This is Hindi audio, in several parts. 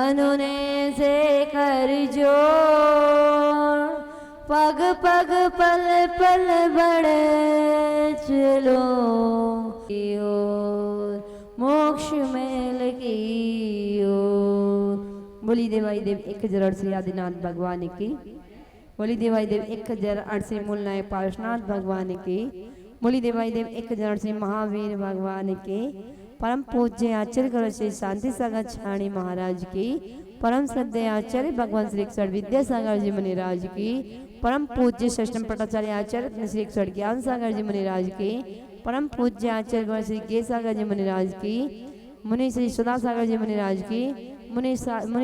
मनुने से कर जोड़, पग पग पल पल बढ़े चलो की ओर, मोक्ष मेल की ओर। बोली देवाई देव 1008 श्री आदिनाथ भगवान की। बोली देवाई देव 1008 श्री मूलनायक पार्श्वनाथ भगवान की। बोली देवाई देव 1008 श्री महावीर भगवान के। परम पूज्य आचार्य गुरु श्री शांति सागर छाणी महाराज की। परम श्रद्धेय आचार्य भगवान श्री क्षण विद्यासागर जी मुनिराज की। परम पूज्य षष्ठम पटाचार्य आचार्य श्री क्षण ज्ञान सागर जी मुनिराज की। परम पूज्य आचार्य गुरु श्री गे सागर जी मुनिराज की। मुनि श्री सुधा सागर जी मुनिराज की। मुनि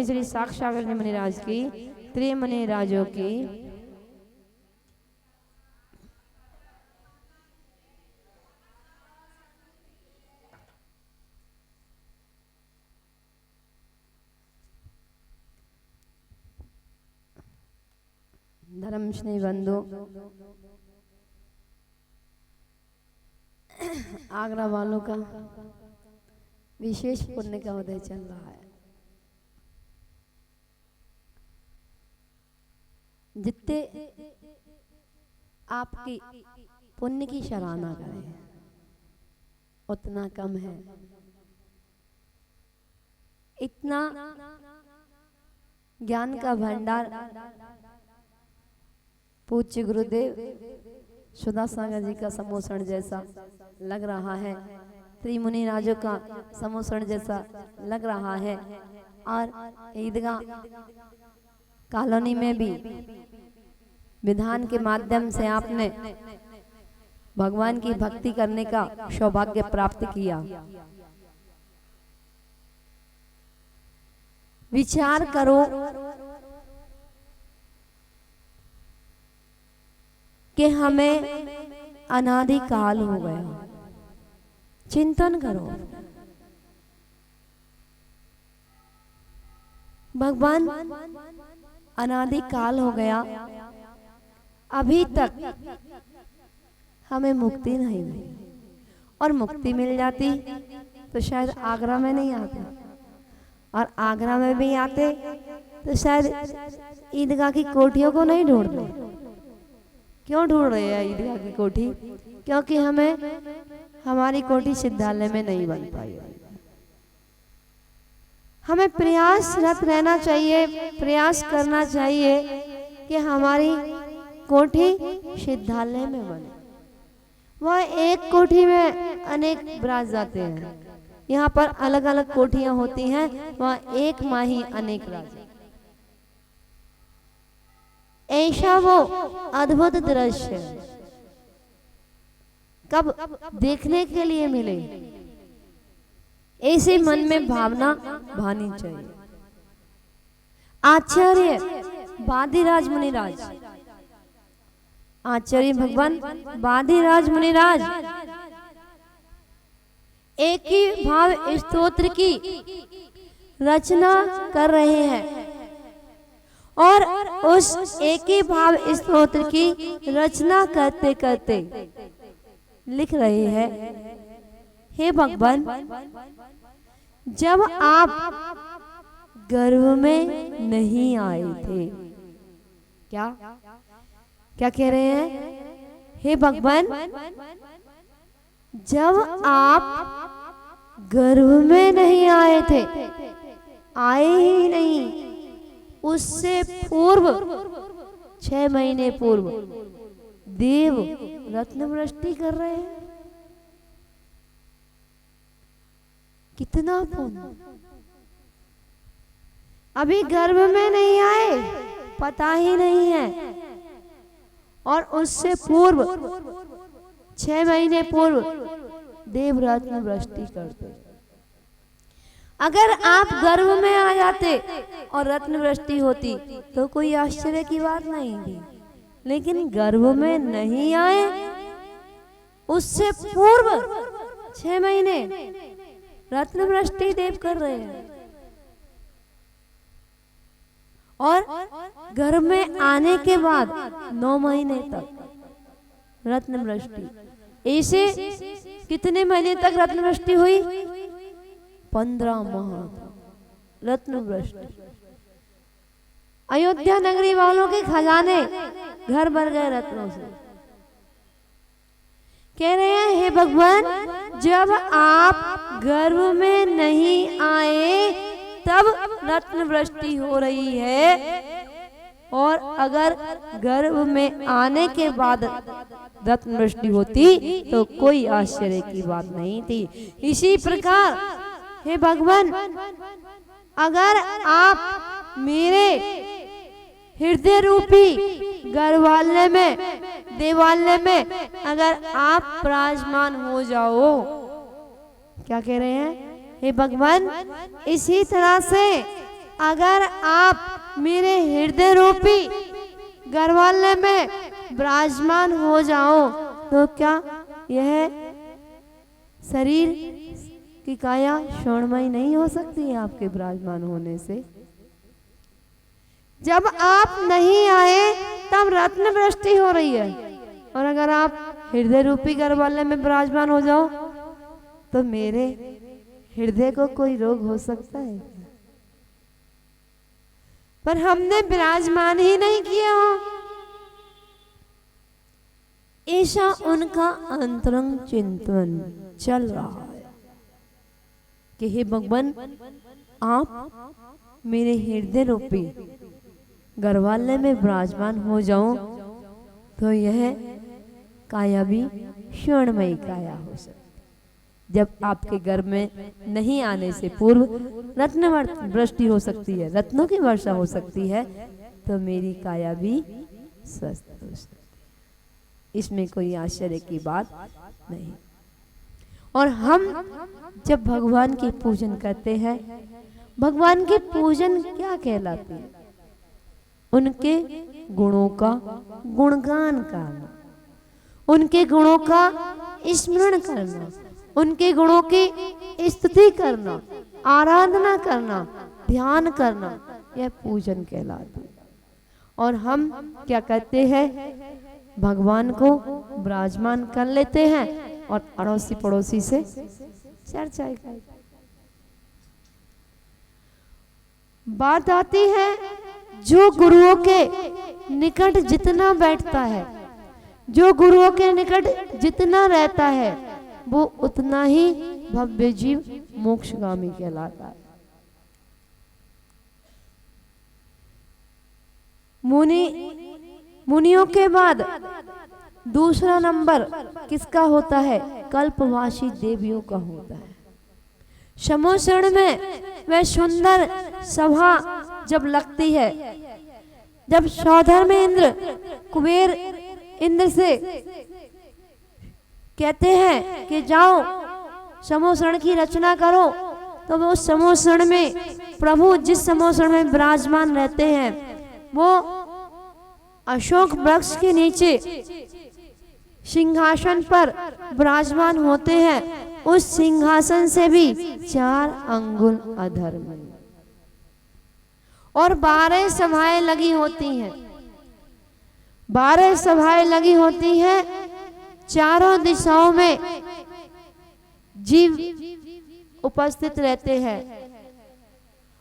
श्री साक्ष सागर जी मुनिराज की। त्रिमुनि राजों की। धर्म स्नेह बंधु, आगरा वालों का विशेष पुण्य का उदय चल रहा है। जितने आपकी पुण्य की सराहना करें उतना कम है। इतना ज्ञान का भंडार पूज्य गुरुदेव सुधा सागर जी का समोषण जैसा लग रहा है, त्रिमुनि राजों का समोषण जैसा लग रहा है। और ईदगाह कॉलोनी में भी विधान के माध्यम से आपने भगवान की भक्ति करने का सौभाग्य प्राप्त किया। विचार करो कि हमें अनादि काल हो गया। चिंतन करो, भगवान अनादि काल हो गया, अभी तक हमें मुक्ति नहीं मिली। और मुक्ति मिल जाती तो शायद आगरा में नहीं आते, और आगरा में भी आते तो शायद ईदगाह की कोठियों को नहीं ढूंढते। क्यों ढूंढ रहे हैं ईदगाह की कोठी? क्योंकि हमें हमारी कोठी सिद्धालय में नहीं बन पाई। हमें प्रयासरत रहना चाहिए, प्रयास करना चाहिए कि हमारी कोठी सिद्धालय में बने। वह एक कोठी में अनेक ब्राज जाते हैं, यहाँ पर अलग अलग कोठियां होती हैं, वहाँ एक माही अनेक राजा। ऐसा वो अद्भुत दृश्य कब देखने के लिए मिले, ऐसे मन में भावना भानी चाहिए। आचार्य बादीराज मुनिराज, आचार्य भगवान बादीराज मुनिराज एक ही भाव स्तोत्र की रचना कर रहे हैं, और उस एक ही भाव स्तोत्र की रचना करते करते लिख रहे हैं, हे भगवान, जब आप गर्भ में नहीं आए थे, क्या क्या कह रहे हैं? हे भगवान, जब आप गर्भ में नहीं आए थे, आए ही नहीं, उससे पूर्व 6 महीने पूर्व देव रत्न वृष्टि कर रहे हैं। कितना पुण्य! अभी गर्भ में नहीं आए, पता ही नहीं है, और उससे पूर्व 6 महीने पूर्व देव रत्न वृष्टि करते। अगर आप गर्भ में आ जाते और रत्न वृष्टि होती तो कोई आश्चर्य की बात नहीं थी, लेकिन गर्भ में नहीं आए, उससे पूर्व 6 महीने रत्न वृष्टि देव कर रहे हैं, और गर्भ में आने के बाद 9 महीने तक रत्न वृष्टि। ऐसे कितने महीने तक रत्न वृष्टि हुई? 15 माह। रत्न वृष्टि। अयोध्या नगरी वालों के खजाने घर भर गए रत्नों से। कह रहे हैं हे भगवान, जब आप गर्भ में नहीं आए तब रत्न वृष्टि हो रही है, और अगर गर्भ में आने के बाद रत्न वृष्टि होती तो कोई आश्चर्य की बात नहीं थी। इसी प्रकार हे भगवान, अगर आप मेरे हृदय रूपी गर्भालय में, देवालय में अगर आप विराजमान हो जाओ, क्या कह रहे हैं हे भगवान, इसी तरह से अगर आप मेरे हृदय रूपी गर्भालय में विराजमान हो जाओ तो क्या यह शरीर की काया स्वर्णमयी नहीं हो सकती है आपके विराजमान होने से? जब आप नहीं आए तब रत्न वृष्टि हो रही है, और अगर आप हृदय रूपी गर्भालय में विराजमान हो जाओ तो मेरे हृदय को कोई रोग हो सकता है? पर हमने विराजमान ही नहीं किया हो। ऐसा उनका अंतरंग चिंतन चल रहा है कि हे भगवान, आप मेरे हृदय रूपी गर्भालय में विराजमान हो जाओ तो यह काया भी स्वर्णमयी काया हो सकती। जब आपके गर्भ में नहीं आने से पूर्व रत्न वृष्टि हो सकती है, रत्नों की वर्षा हो सकती है, तो मेरी काया भी स्वस्थ हो सकती है। इसमें कोई आश्चर्य की बात नहीं। और हम जब भगवान की पूजन करते हैं, भगवान की पूजन क्या कहलाती है? उनके गुणों का गुणगान करना, उनके गुणों का स्मरण करना, उनके गुणों की स्तुति करना, आराधना करना, ध्यान करना, यह पूजन कहलाता है। और हम क्या करते हैं? भगवान को विराजमान कर लेते हैं और अड़ोसी पड़ोसी से चर्चा करते। बात आती है, जो गुरुओं के निकट जितना बैठता है, जो गुरुओं के निकट जितना रहता है, वो उतना ही भव्य जीव मोक्षगामी कहलाता है। मुनियों के बाद दूसरा नंबर किसका होता है? कल्पवासी देवियों का होता है। समोसण में वह सुंदर सभा जब लगती है, जब सौधर्म इंद्र कुबेर इंद्र से कहते हैं कि जाओ समोसण की रचना करो, तो वो समोसण में प्रभु जिस समोसण में विराजमान रहते हैं वो अशोक वृक्ष के नीचे सिंहासन पर विराजमान होते हैं। उस सिंहासन से भी 4 अंगुल अधर में और 12 सभाएं लगी होती हैं। 12 सभाएं लगी होती हैं। चारों दिशाओं में जीव उपस्थित रहते हैं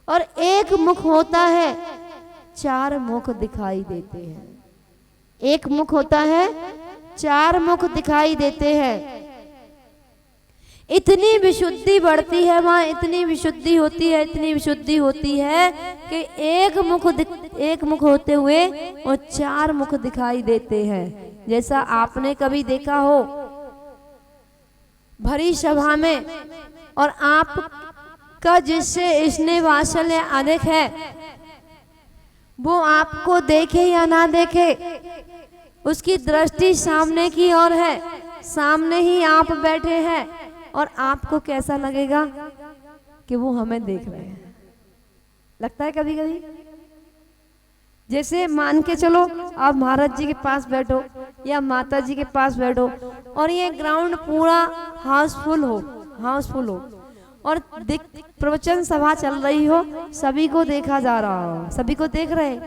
और एक मुख होता है, 4 मुख दिखाई देते हैं। एक मुख होता है, 4 मुख दिखाई देते हैं। इतनी विशुद्धि बढ़ती है वहां, इतनी विशुद्धि होती है, इतनी विशुद्धि होती है कि एक मुख होते हुए और 4 मुख दिखाई देते हैं। जैसा आपने कभी देखा हो भरी सभा में, और आप का जिससे स्नेह वात्सल्य अधिक है वो आपको देखे या ना देखे, उसकी दृष्टि सामने की ओर है, सामने ही आप बैठे हैं और आपको कैसा लगेगा कि वो हमें देख रहे हैं। लगता है कभी कभी, जैसे मान के चलो आप महाराज जी के पास बैठो या माता जी के पास बैठो और ये ग्राउंड पूरा हाउसफुल हो और प्रवचन सभा चल रही हो, सभी को देखा जा रहा हो, सभी को देख रहे,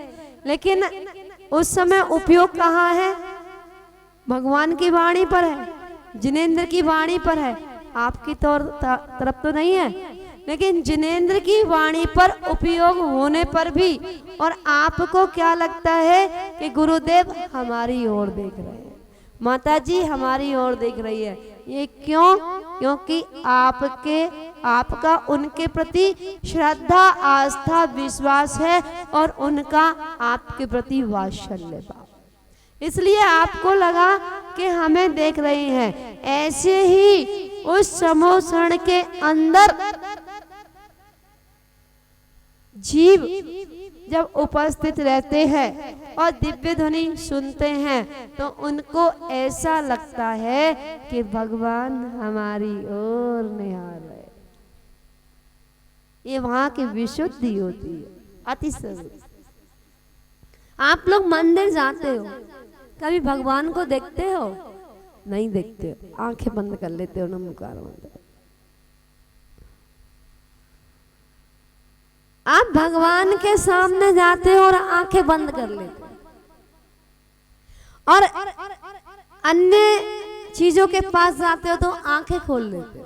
लेकिन उस समय उपयोग कहाँ है? भगवान की वाणी पर है, जिनेंद्र की वाणी पर है, आपकी तरफ तो नहीं है। लेकिन जिनेंद्र की वाणी पर उपयोग होने पर भी और आपको क्या लगता है कि गुरुदेव हमारी ओर देख रहे हैं, माता जी हमारी ओर देख रही है। ये क्यों? क्योंकि आपका उनके प्रति श्रद्धा, आस्था, विश्वास है और उनका आपके प्रति वात्सल्य भाव, इसलिए आपको लगा कि हमें देख रही हैं। ऐसे ही उस समोषण के अंदर जीव जब उपस्थित रहते हैं और दिव्य ध्वनि सुनते हैं तो उनको ऐसा लगता है कि भगवान हमारी ओर निहार रहे। ये वहां की विशुद्धि होती है, अति सरल। आप लोग मंदिर जाते हो, कभी भगवान को देखते हो? नहीं देखते हो, आंखें बंद कर लेते हो, नमस्कार बंद। आप भगवान के सामने जाते हो और आंखें बंद कर लेते हो, और अन्य चीजों के पास जाते हो तो आंखें खोल लेते हो।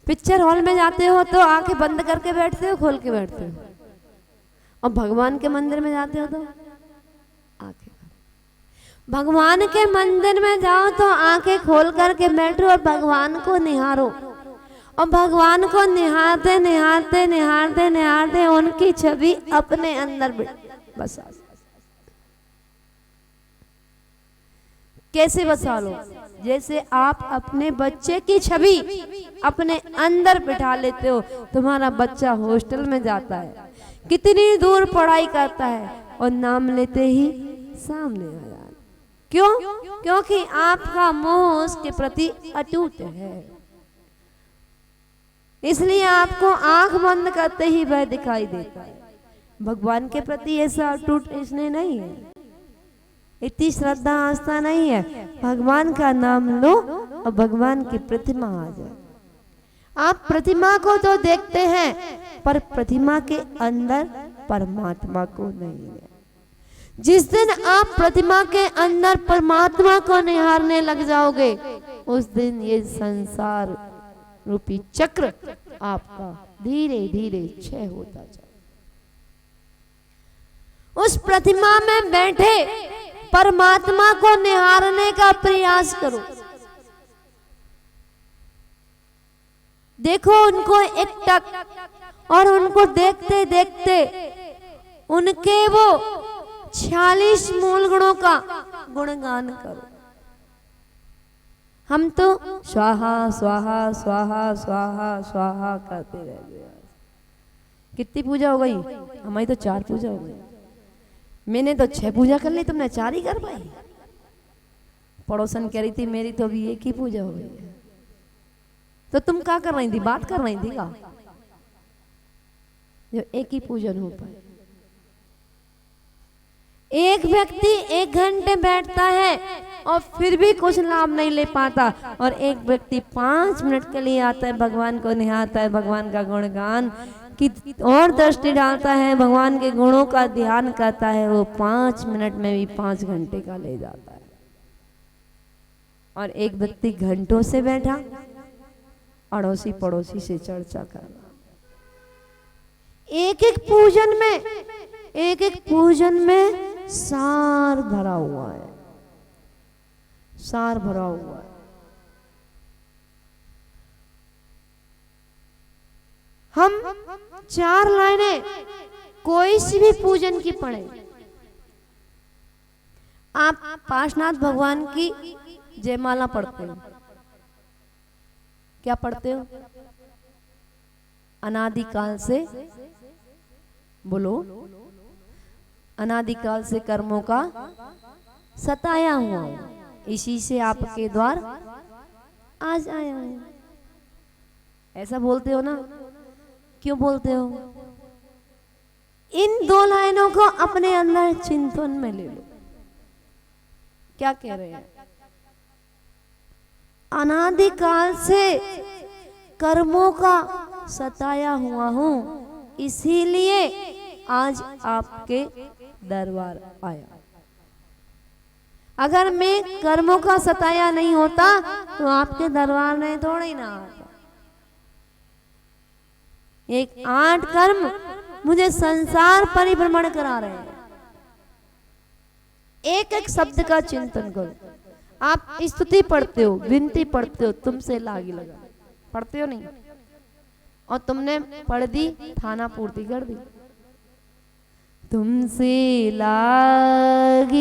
पिक्चर हॉल में जाते हो तो आंखें बंद करके बैठते हो, खोल के बैठते हो, और भगवान के मंदिर में जाते हो तो आंखें। भगवान के मंदिर में जाओ तो आंखें खोल करके बैठो और भगवान को निहारो, और भगवान को निहारते निहारते निहारते निहारते उनकी छवि अपने अंदर बसा। कैसे बसा लो? जैसे आप अपने बच्चे की छवि अपने अंदर बिठा लेते हो। तुम्हारा बच्चा हॉस्टल में जाता है, कितनी दूर पढ़ाई करता है और नाम लेते ही सामने आ जाता। क्यों? क्योंकि आपका मोह उसके प्रति अटूट है, इसलिए आपको आंख बंद करते ही वह दिखाई देता है। भगवान के प्रति ऐसा अटूट इसने नहीं है, इतनी श्रद्धा आस्था नहीं है। भगवान का नाम लो और भगवान की प्रतिमा आ जाए। आप प्रतिमा को तो देखते हैं पर प्रतिमा के अंदर परमात्मा को नहीं है। जिस दिन आप प्रतिमा के अंदर परमात्मा को निहारने लग जाओगे, उस दिन ये संसार रूपी चक्र आपका धीरे धीरे क्षय होता जाए। उस प्रतिमा में बैठे परमात्मा को निहारने का प्रयास करो। देखो उनको एकटक, और उनको देखते देखते उनके वो 46 मूल गुणों का गुणगान करो। हम तो स्वाहा स्वाहा स्वाहा स्वाहा स्वाहा करते रह गए। कितनी पूजा हो गई? हमारी तो 4 पूजा हो गई। मैंने तो 6 पूजा कर ली, तुमने 4 ही कर पाई। पड़ोसन कह रही थी मेरी तो अभी 1 ही पूजा हो गई है। तो तुम क्या कर रही थी? बात कर रही थी का जो 1 ही पूजन हो पाए। एक व्यक्ति 1 घंटे बैठता है और फिर भी कुछ लाभ नहीं ले पाता, और एक व्यक्ति 5 मिनट के लिए आता है, भगवान को निहारता है, भगवान का गुणगान की और दृष्टि डालता है, भगवान के गुणों का ध्यान करता है, वो 5 मिनट में भी 5 घंटे का ले जाता है। और एक व्यक्ति घंटों से बैठा अड़ोसी पड़ोसी से चर्चा कर रहा। एक एक पूजन में सार भरा हुआ है, सार भरा हुआ है। हम 4 लाइनें कोई सी भी पूजन की पढ़े। आप पार्श्वनाथ भगवान की जयमाला पढ़ते हो, क्या पढ़ते हो? अनादिकाल से, बोलो, अनादिकाल से कर्मों का सताया हुआ, इसी से आपके द्वार आज आया हूं। ऐसा बोलते हो ना? क्यों बोलते हो? इन 2 लाइनों को अपने अंदर चिंतन में ले लो। क्या कह रहे हैं? अनादिकाल से कर्मों का सताया हुआ हूं, इसीलिए आज आपके दरबार आया। अगर मैं कर्मों का सताया नहीं होता तो आपके दरबार में थोड़ा ही ना आता। एक 8 कर्म मुझे संसार परिभ्रमण करा रहे हैं। एक एक शब्द का चिंतन करो। आप स्तुति पढ़ते हो, विनती पढ़ते हो, तुमसे लागी लगा पढ़ते हो नहीं, और तुमने पढ़ दी, थाना पूर्ति कर दी। तुमसे लागी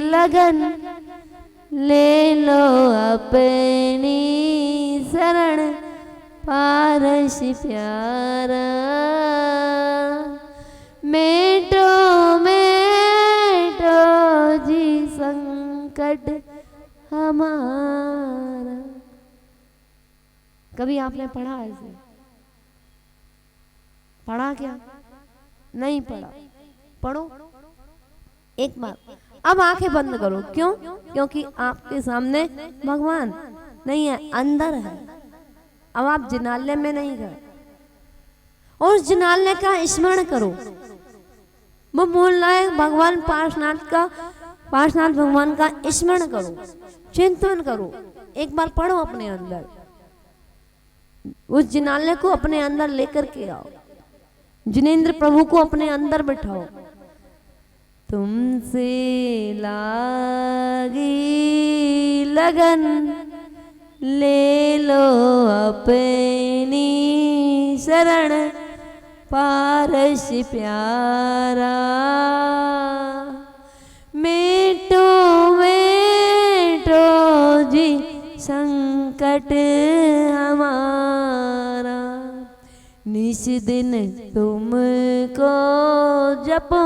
लगन ले लो अपनी शरण पारस प्यारा, मेटो मेटो जी संकट हमारा। कभी आपने पढ़ा ऐसे? पढ़ा क्या? नहीं पढ़ा। पढ़ो एक बार। अब आंखें बंद करो। क्यों? क्योंकि आपके सामने भगवान नहीं है, अंदर है। अब आप जिनालय में नहीं गए, और उस जिनालय का स्मरण करो। वो बोल रहा है भगवान पार्शनाथ भगवान का स्मरण करो, चिंतन करो। एक बार पढ़ो अपने अंदर, उस जिनालय को अपने अंदर लेकर के आओ, जिनेंद्र प्रभु को अपने अंदर बिठाओ। तुमसे लागी लगन ले लो अपनी शरण पारस प्यारा, मेटो मेटो जी संकट हमारा। निस दिन तुमको जपो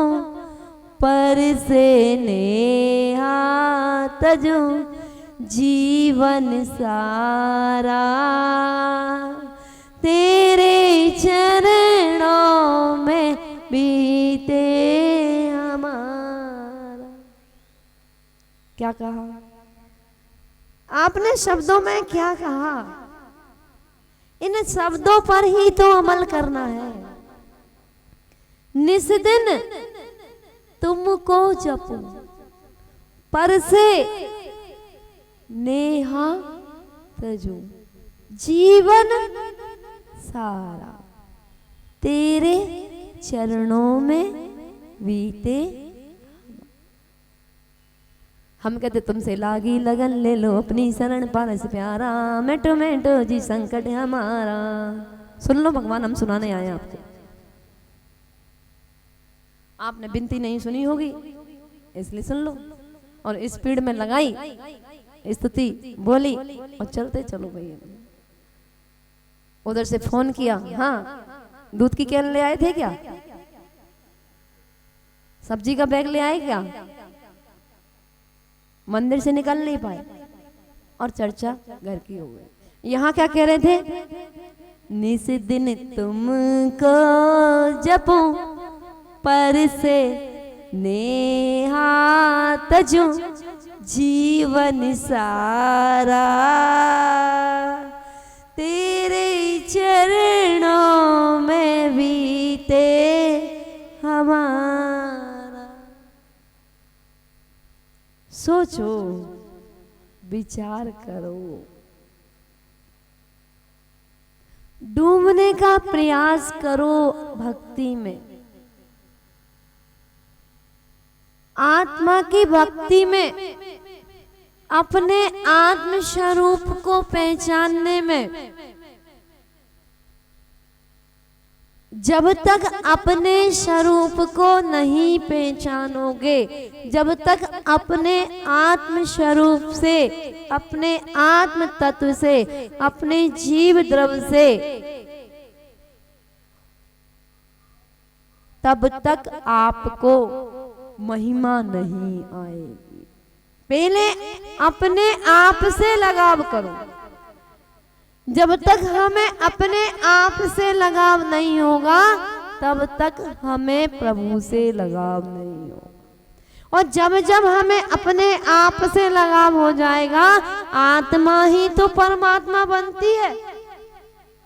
पर से नेहा तजो जीवन सारा, तेरे चरणों में बीते हमारा। क्या कहा आपने? शब्दों में क्या कहा? इन शब्दों पर ही तो अमल करना है। निस दिन तुमको जपो पर से नेहा तजो जीवन सारा, तेरे चरणों में बीते। हम कहते तुमसे लागी लगन ले लो अपनी शरण पारस प्यारा, मेटो मेटो जी संकट हमारा। सुन लो भगवान, हम सुनाने आए आपको। आपने विनती नहीं सुनी होगी इसलिए सुन लो, और स्पीड में लगाई स्तुति बोली और चलते चलो भैया। उधर से फोन किया, हाँ दूध की कैन ले आए थे क्या? सब्जी का बैग ले आए क्या? मंदिर से निकल नहीं पाए और चर्चा घर की हो गई। यहाँ क्या कह रहे थे? निस दिन तुमको जपो पर से नेहा तजो जीवन सारा, तेरे चरणों में बीते हमारा। सोचो, विचार करो, डूबने का प्रयास करो भक्ति में, आत्मा की भक्ति में, अपने आत्म स्वरूप को पहचानने में। जब तक अपने स्वरूप को नहीं पहचानोगे, जब तक अपने आत्म स्वरूप से, अपने आत्म तत्व से, अपने जीव द्रव्य से, तब तक आपको महिमा नहीं आएगी। पहले अपने आप से लगाव करो। जब तक हमें अपने आप से लगाव नहीं होगा, तब तक हमें प्रभु से लगाव नहीं होगा। और जब जब हमें अपने आप से लगाव हो जाएगा, आत्मा ही तो परमात्मा बनती है।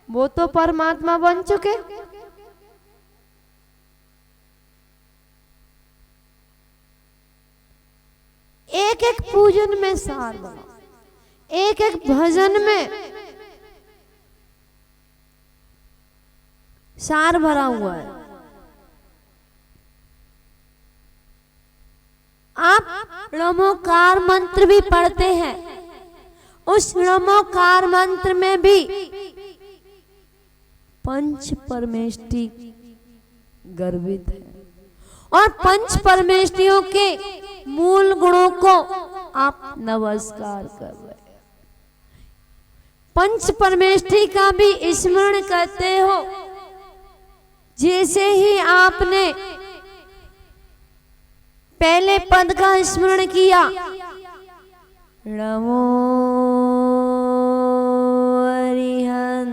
वो तो परमात्मा बन चुके। एक एक पूजन में सार बनाओ, एक एक भजन में सार भरा हुआ है। आप नमोकार मंत्र भी पढ़ते हैं, उस नमोकार मंत्र में भी पंच परमेष्टि गर्भित है और पंच परमेष्टियों के मूल गुणों को आप नमस्कार कर रहे हैं। पंच परमेष्टि का भी स्मरण करते हो। जैसे ही आपने पहले पद का स्मरण किया, नमो अरिहंताणं,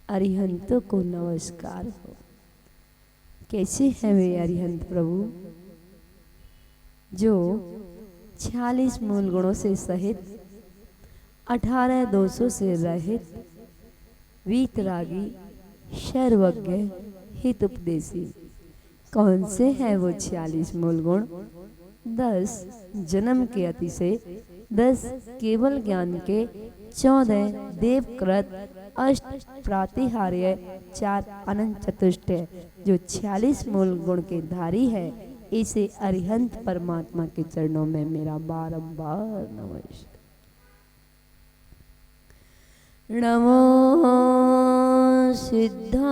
अरिहंतों को नमस्कार हो। कैसे है वे अरिहंत प्रभु, जो 46 मूल गुणों से सहित, 18 दोषों से रहित, वीतरागी, सर्वज्ञ, हित उपदेशी। कौन से हैं वो 46 मूल गुण? 10 जन्म के अतिशय, 10 केवल ज्ञान के, 14 देवकृत, 8 प्रातिहार्य, 4 अनंत चतुष्टय। जो 46 मूल गुण के धारी है, इसे अरिहंत परमात्मा के चरणों में मेरा बारंबार नमस्कार। नमो सिद्धाणं,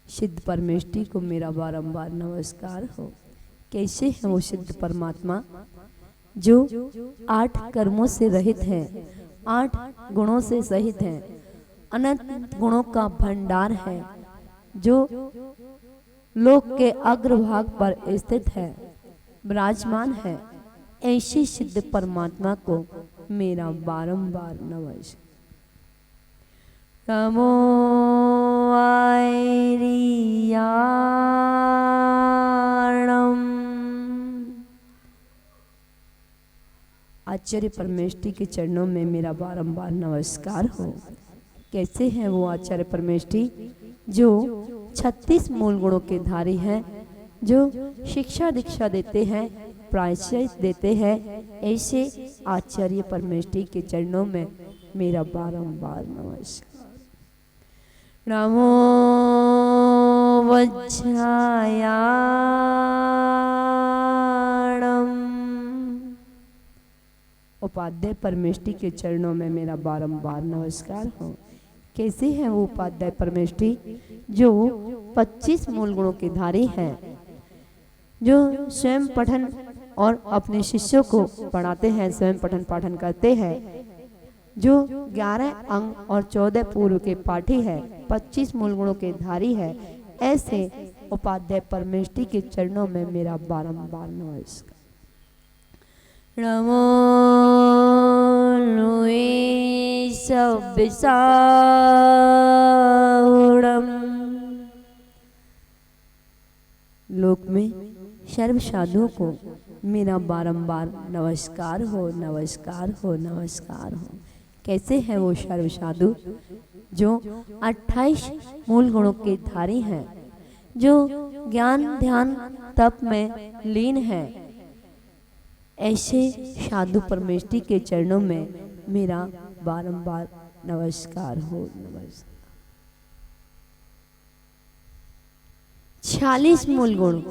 सिद्ध परमेष्टि को मेरा बारंबार नमस्कार हो। कैसे है वो सिद्ध परमात्मा, जो 8 कर्मों से रहित है, 8 गुणों से सहित है, अनंत गुणों का भंडार है, जो लोक के अग्रभाग पर स्थित है, विराजमान है। ऐसे सिद्ध परमात्मा को मेरा बारंबार नमस्कार। नमो आयरियाणं, आचार्य परमेष्टि के चरणों में मेरा बारंबार नमस्कार हो। कैसे हैं वो आचार्य परमेष्टि, जो 36 मूल गुणों के धारी हैं, जो शिक्षा दीक्षा देते हैं, प्रायश्चित देते हैं। ऐसे आचार्य परमेष्टि के चरणों में मेरा बारंबार नमस्कार। नमो वज्रायाणं, उपाध्याय परमेष्टि के चरणों में मेरा बारंबार नमस्कार हो। कैसे हैं वो उपाध्याय परमेष्टि, जो 25 मूल गुणों के धारी हैं, जो स्वयं पठन और अपने शिष्यों को पढ़ाते हैं, स्वयं पठन पाठन करते हैं, जो 11 अंग और 14 पूर्व के पाठी है, 25 मूल गुणों के धारी है। ऐसे उपाध्याय परमेष्टि के चरणों में मेरा बारंबार नमस्कार। नमो लुई सब्बिसाहुणं, लोक में सर्व साधुओं को मेरा बारंबार नमस्कार हो, नमस्कार हो, नमस्कार हो। कैसे हैं वो सर्व साधु, जो 28 मूल गुणों के धारी हैं, जो ज्ञान ध्यान तप में लीन है। ऐसे साधु परमेष्टि के चरणों में मेरा बारंबार नमस्कार हो, नमस्कार। 46 मूल गुण